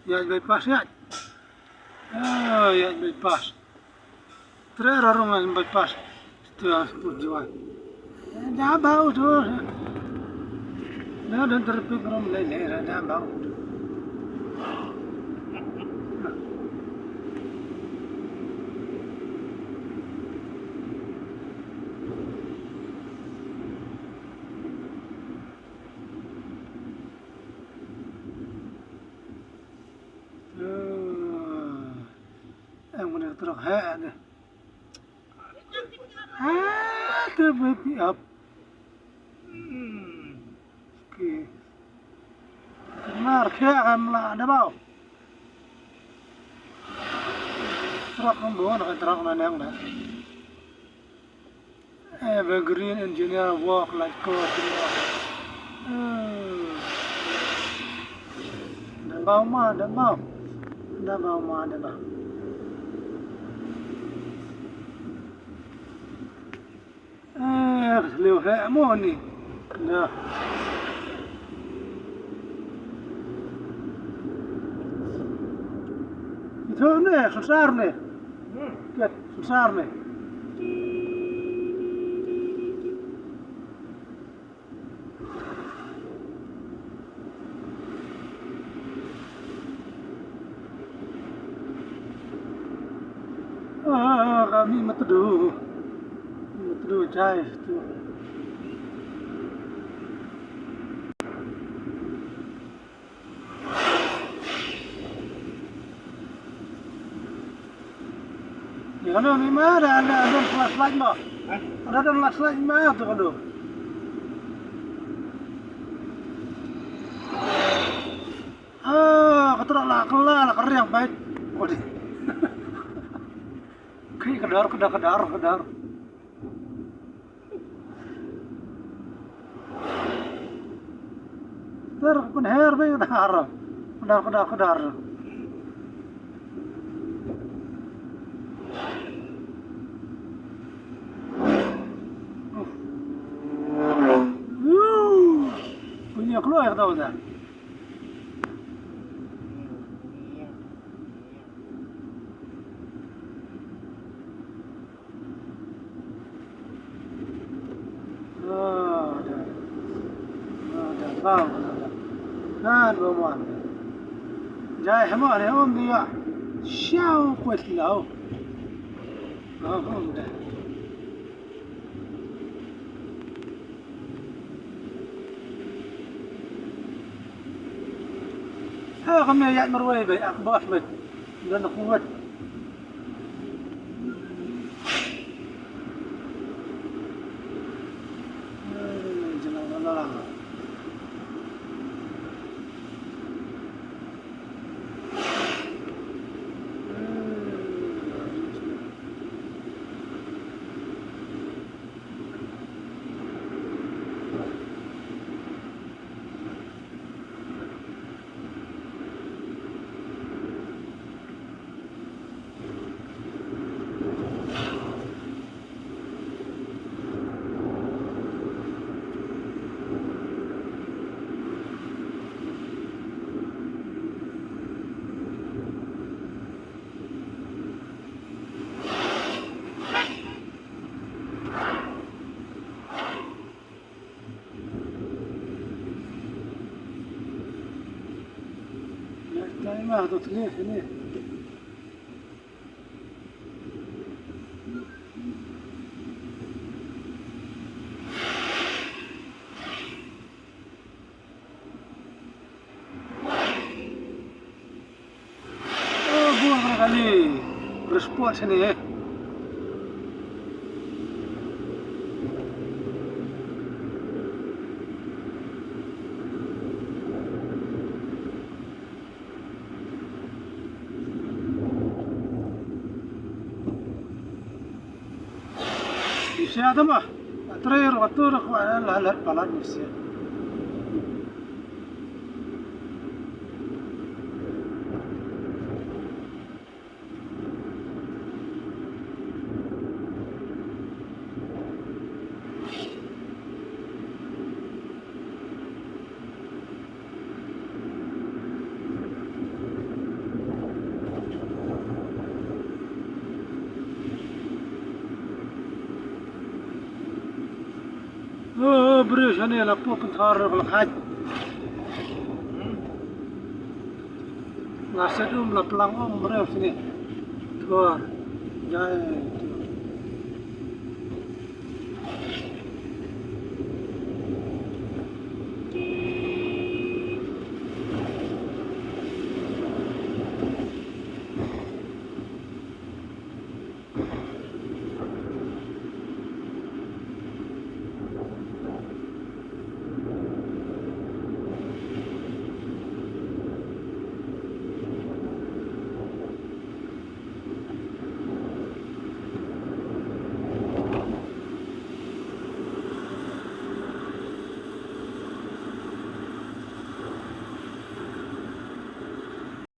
Ya bypass ya. Ya bypass. Tres arungan bypass. Setelah tujuan. Dah bau tu. Dah dan terpik rom lele dah bau. Ang mana teruk ada. Ada baby up. Okay. Benar kaya kamla ada bau. Teruk membawa nak teruk nanang dah. Evergreen engineer walk like God. Dah bau mah, dah bau. Dah bau mah, dah bau. Liu hai mo ni. Nah. Itu ni, susar ni. Ket, susar ni. Kami matadu. Matadu cai tu. Kalau ni mah ada flashlight mah. Ada flashlight mah tu kalau. Keterak lah kelah keriang baik. Waduh. Kayak kedar. Ter pun hair baik kedar. Punya keluar tahu tak? Bang, kan bawan. Jai hama ni om dia. Xiao kuat lau. Om dah. Kami ayat merway baik akbas baik. Dan kuat. Jangan lalang. ما هذا تليف هنا buah kali bersport sini هذا ما ترير وطورق ولا لا بلاد نفسي بريش هنا لا بوب نتهرب الحاج لا سدوم لا بلان بريش هنا تور جاي